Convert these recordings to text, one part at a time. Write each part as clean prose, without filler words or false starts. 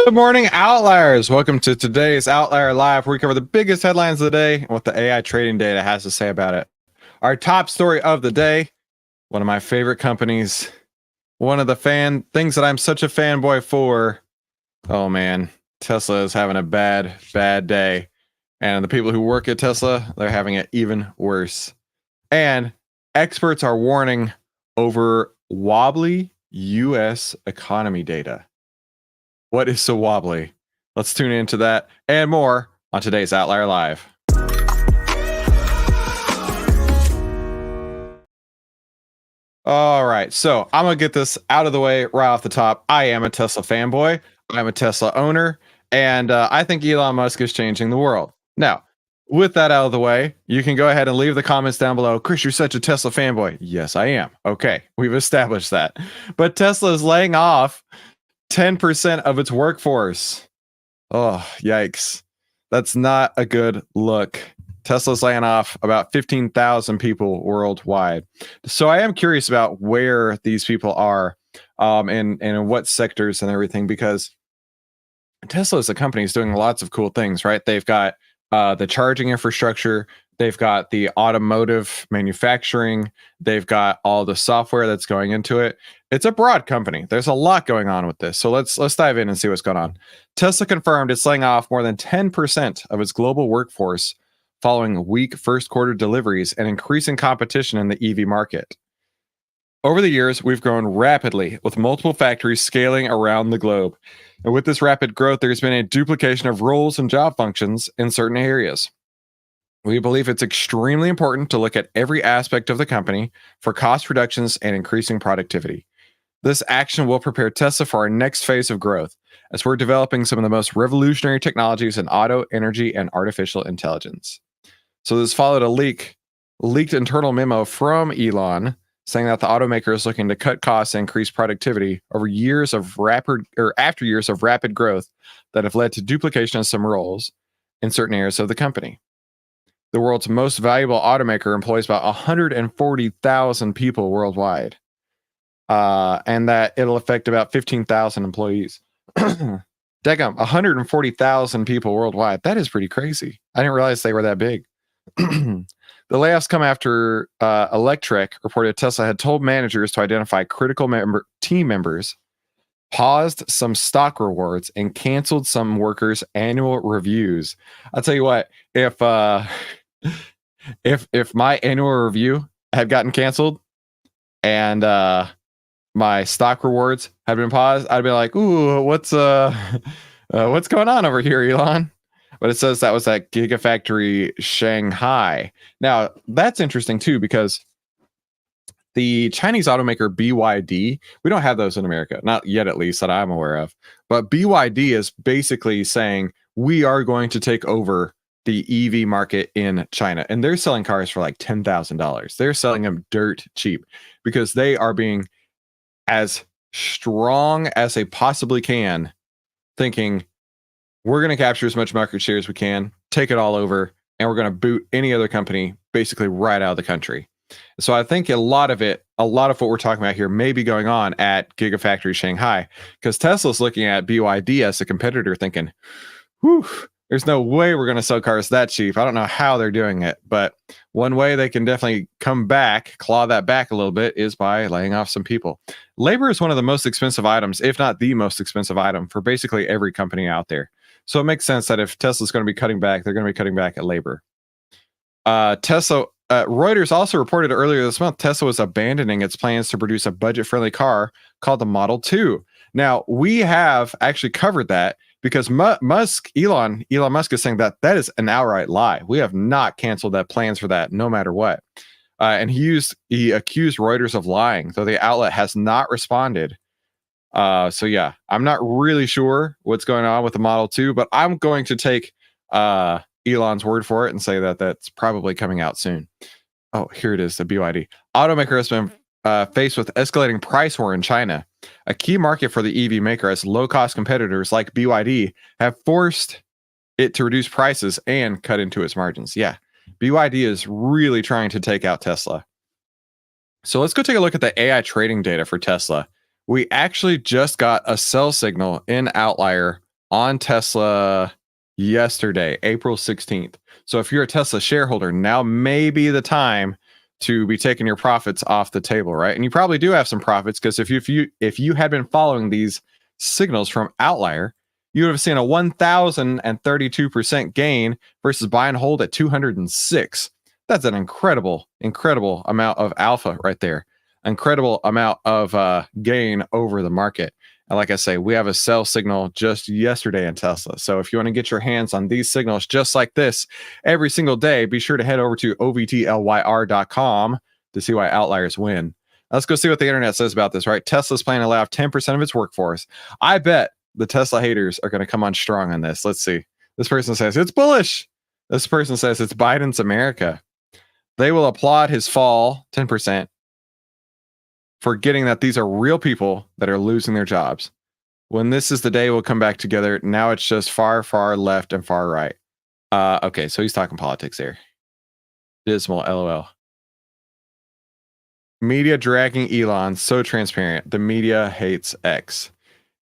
Good morning, Outliers. Welcome to today's Outlier Live, where we cover the biggest headlines of the day and what the AI trading data has to say about it. Our top story of the day, one of my favorite companies, one of the things that I'm such a fanboy for. Oh man, Tesla is having a bad day. And the people who work at Tesla, they're having it even worse. And experts are warning over wobbly US economy data. What is so wobbly? Let's tune into that and more on today's Outlier Live. All right, so I'm gonna get this out of the way right off the top. I am a Tesla fanboy. I'm a Tesla owner, and I think Elon Musk is changing the world. Now, with that out of the way, you can go ahead and leave the comments down below. Chris, you're such a Tesla fanboy. Yes, I am. Okay, we've established that. But Tesla is laying off 10% of its workforce. Oh, yikes. That's not a good look. Tesla's laying off about 15,000 people worldwide. So I am curious about where these people are and in what sectors and everything, because Tesla as a company is doing lots of cool things, right? They've got the charging infrastructure, they've got the automotive manufacturing, they've got all the software that's going into it. It's a broad company. There's a lot going on with this. So let's dive in and see what's going on. Tesla confirmed it's laying off more than 10% of its global workforce following weak first quarter deliveries and increasing competition in the EV market. Over the years, we've grown rapidly with multiple factories scaling around the globe. And with this rapid growth, there's been a duplication of roles and job functions in certain areas. We believe it's extremely important to look at every aspect of the company for cost reductions and increasing productivity. This action will prepare Tesla for our next phase of growth, as we're developing some of the most revolutionary technologies in auto, energy, and artificial intelligence. So this followed a leaked internal memo from Elon saying that the automaker is looking to cut costs and increase productivity after years of rapid growth that have led to duplication of some roles in certain areas of the company. The world's most valuable automaker employs about 140,000 people worldwide, and that it'll affect about 15,000 employees. Daggum, 140,000 people worldwide. That is pretty crazy. I didn't realize they were that big. The layoffs come after Electrek reported Tesla had told managers to identify critical team members, paused some stock rewards, and canceled some workers' annual reviews. I'll tell you what, if my annual review had gotten canceled and my stock rewards had been paused, I'd be like, "Ooh, what's going on over here, Elon?" But it says that was at Gigafactory Shanghai. Now, that's interesting too, because the Chinese automaker BYD, we don't have those in America, not yet at least that I'm aware of. But BYD is basically saying we are going to take over the EV market in China. And they're selling cars for like $10,000. They're selling them dirt cheap because they are being as strong as they possibly can, thinking we're going to capture as much market share as we can, take it all over, and we're going to boot any other company basically right out of the country. So I think a lot of what we're talking about here may be going on at Gigafactory Shanghai, because Tesla's looking at BYD as a competitor thinking, whew, there's no way we're going to sell cars that cheap. I don't know how they're doing it, but one way they can definitely come back, claw that back a little bit, is by laying off some people. Labor is one of the most expensive items, if not the most expensive item, for basically every company out there. So it makes sense that if Tesla's going to be cutting back, they're going to be cutting back at labor. Reuters also reported earlier this month, Tesla was abandoning its plans to produce a budget-friendly car called the Model 2. Now, we have actually covered that because Elon Musk is saying that is an outright lie. We have not canceled that plans for that, no matter what. And he accused Reuters of lying, though the outlet has not responded. So yeah, I'm not really sure what's going on with the Model 2, but I'm going to take Elon's word for it and say that that's probably coming out soon. Oh, here it is, the BYD. Automaker has been faced with escalating price war in China, a key market for the EV maker, as low-cost competitors like BYD have forced it to reduce prices and cut into its margins. Yeah, BYD is really trying to take out Tesla. So let's go take a look at the AI trading data for Tesla. We actually just got a sell signal in Outlier on Tesla yesterday, April 16th. So if you're a Tesla shareholder, now may be the time to be taking your profits off the table, right? And you probably do have some profits because if you had been following these signals from Outlier, you would have seen a 1,032% gain versus buy and hold at 206. That's an incredible amount of alpha right there. Incredible amount of gain over the market. And like I say, we have a sell signal just yesterday in Tesla. So if you want to get your hands on these signals just like this every single day, be sure to head over to OVTLYR.com to see why outliers win. Let's go see what the internet says about this, right? Tesla's planning to lay off 10% of its workforce. I bet the Tesla haters are going to come on strong on this. Let's see. This person says it's bullish. This person says it's Biden's America. They will applaud his fall 10%. Forgetting that these are real people that are losing their jobs. When this is the day we'll come back together, now it's just far left and far right. Okay, so he's talking politics here. Dismal, LOL. Media dragging Elon, so transparent. The media hates X.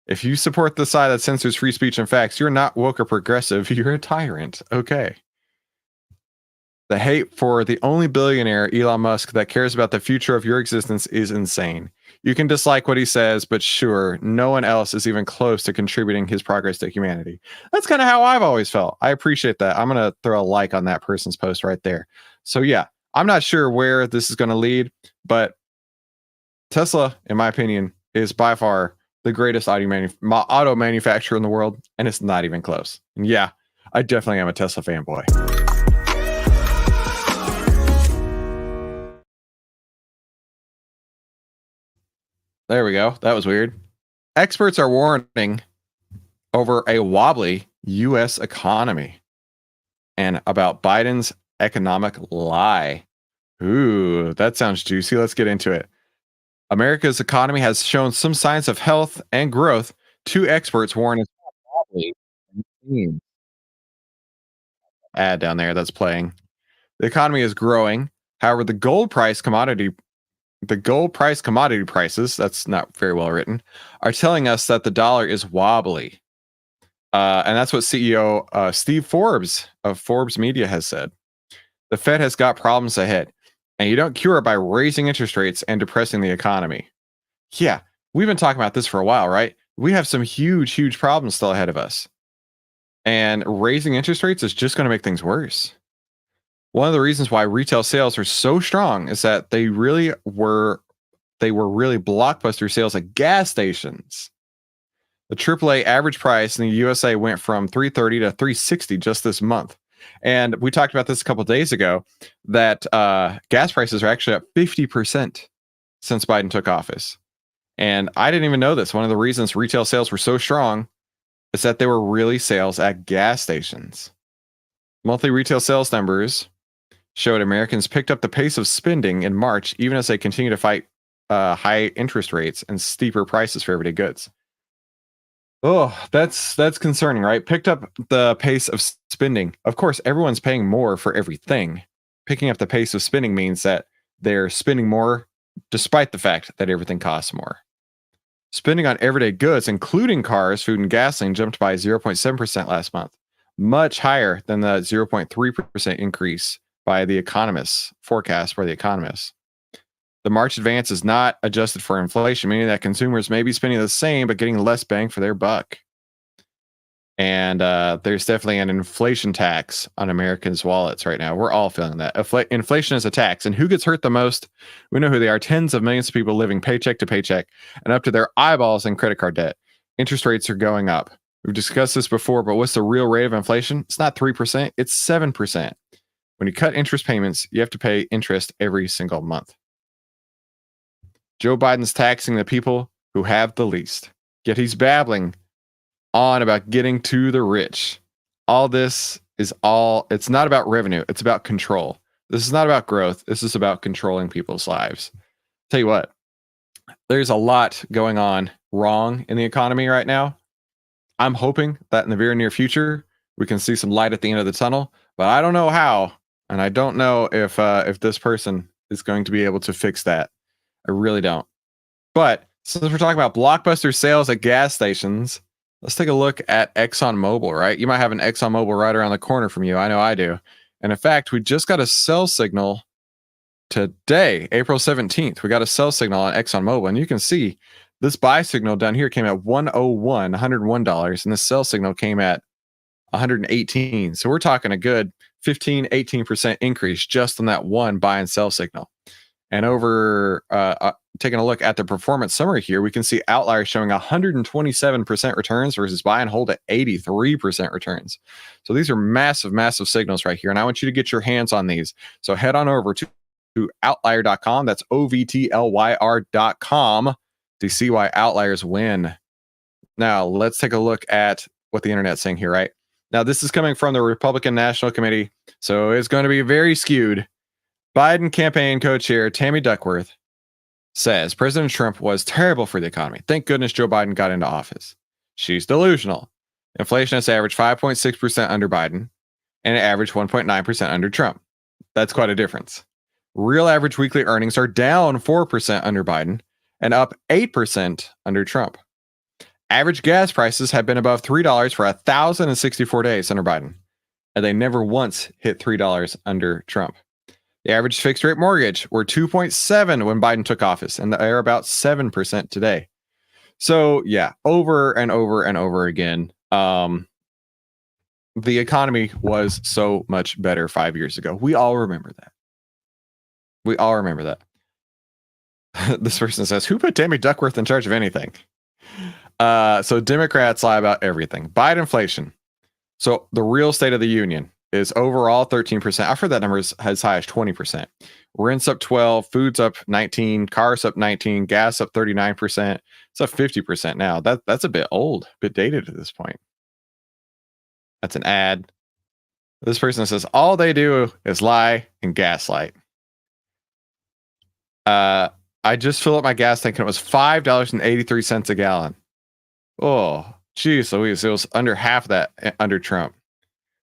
If you support the side that censors free speech and facts, you're not woke or progressive, you're a tyrant. Okay. The hate for the only billionaire, Elon Musk, that cares about the future of your existence is insane. You can dislike what he says, but sure, no one else is even close to contributing his progress to humanity. That's kind of how I've always felt. I appreciate that. I'm going to throw a like on that person's post right there. So yeah, I'm not sure where this is going to lead, but Tesla, in my opinion, is by far the greatest auto manufacturer in the world, and it's not even close. And yeah, I definitely am a Tesla fanboy. There we go. That was weird. Experts are warning over a wobbly US economy and about Biden's economic lie. Ooh, that sounds juicy. Let's get into it. America's economy has shown some signs of health and growth. Two experts warn it's wobbly. Ad down there that's playing. The economy is growing. However, the gold price commodity prices, that's not very well written, are telling us that the dollar is wobbly. And that's what CEO Steve Forbes of Forbes Media has said. The Fed has got problems ahead, and you don't cure it by raising interest rates and depressing the economy. Yeah, we've been talking about this for a while, right? We have some huge problems still ahead of us. And raising interest rates is just going to make things worse. One of the reasons why retail sales are so strong is that they were really blockbuster sales at gas stations. The AAA average price in the USA went from $330 to $360 just this month. And we talked about this a couple of days ago, that gas prices are actually up 50% since Biden took office. And I didn't even know this. One of the reasons retail sales were so strong is that there were really sales at gas stations. Monthly retail sales numbers showed Americans picked up the pace of spending in March, even as they continue to fight high interest rates and steeper prices for everyday goods. Oh, that's concerning, right? Picked up the pace of spending. Of course, everyone's paying more for everything. Picking up the pace of spending means that they're spending more despite the fact that everything costs more. Spending on everyday goods, including cars, food, and gasoline, jumped by 0.7% last month, much higher than the 0.3% increase by the economists, forecast by the economists. The March advance is not adjusted for inflation, meaning that consumers may be spending the same but getting less bang for their buck. And there's definitely an inflation tax on Americans' wallets right now. We're all feeling that. Inflation is a tax. And who gets hurt the most? We know who they are. Tens of millions of people living paycheck to paycheck and up to their eyeballs in credit card debt. Interest rates are going up. We've discussed this before, but what's the real rate of inflation? It's not 3%, it's 7%. When you cut interest payments, you have to pay interest every single month. Joe Biden's taxing the people who have the least, yet he's babbling on about getting to the rich. All this is it's not about revenue, it's about control. This is not about growth, this is about controlling people's lives. Tell you what, there's a lot going on wrong in the economy right now. I'm hoping that in the very near future, we can see some light at the end of the tunnel, but I don't know how, and I don't know if this person is going to be able to fix that. I really don't. But since we're talking about blockbuster sales at gas stations, Let's take a look at ExxonMobil, right? You might have an ExxonMobil right around the corner from you. I know I do. And in fact, we just got a sell signal today, April 17th. We got a sell signal on ExxonMobil, and you can see this buy signal down here came at $101, and the sell signal came at 118. So we're talking a good 15-18% increase just on that one buy and sell signal. And over taking a look at the performance summary here, we can see Outliers showing 127% returns versus buy and hold at 83% returns. So these are massive, massive signals right here. And I want you to get your hands on these. So head on over to OVTLYR.com. That's OVTLYR.com to see why Outliers win. Now, let's take a look at what the internet's saying here, right? Now, this is coming from the Republican National Committee, so it's going to be very skewed. Biden campaign co-chair Tammy Duckworth says President Trump was terrible for the economy. Thank goodness Joe Biden got into office. She's delusional. Inflation has averaged 5.6% under Biden, and it averaged 1.9% under Trump. That's quite a difference. Real average weekly earnings are down 4% under Biden and up 8% under Trump. Average gas prices have been above $3 for 1,064 days under Biden, and they never once hit $3 under Trump. The average fixed rate mortgage were 2.7 when Biden took office, and they're about 7% today. So yeah, over and over and over again, the economy was so much better 5 years ago. We all remember that. We all remember that. This person says, who put Tammy Duckworth in charge of anything? So Democrats lie about everything. Biden inflation. So the real state of the union is overall 13%. I've heard that number is as high as 20%. Rents up 12, food's up 19, cars up 19, gas up 39%. It's up 50% now. That's a bit old, a bit dated at this point. That's an ad. This person says all they do is lie and gaslight. I just filled up my gas tank and it was $5.83 a gallon. Oh, geez Louise, it was under half of that under Trump.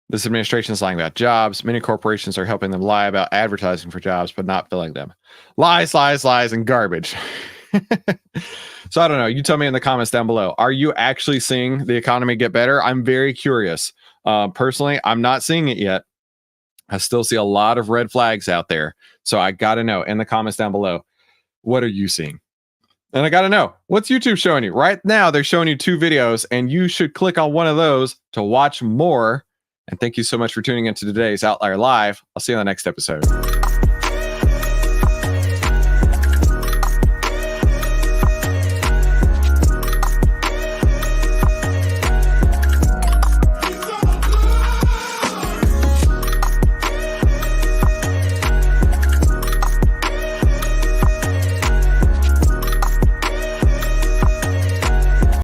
This administration is lying about jobs. Many corporations are helping them lie about advertising for jobs, but not filling them. Lies, lies, lies, and garbage. So I don't know. You tell me in the comments down below. Are you actually seeing the economy get better? I'm very curious. Personally, I'm not seeing it yet. I still see a lot of red flags out there. So I got to know in the comments down below, what are you seeing? And I got to know, what's YouTube showing you? Right now, they're showing you 2 videos, and you should click on one of those to watch more. And thank you so much for tuning into today's Outlier Live. I'll see you on the next episode.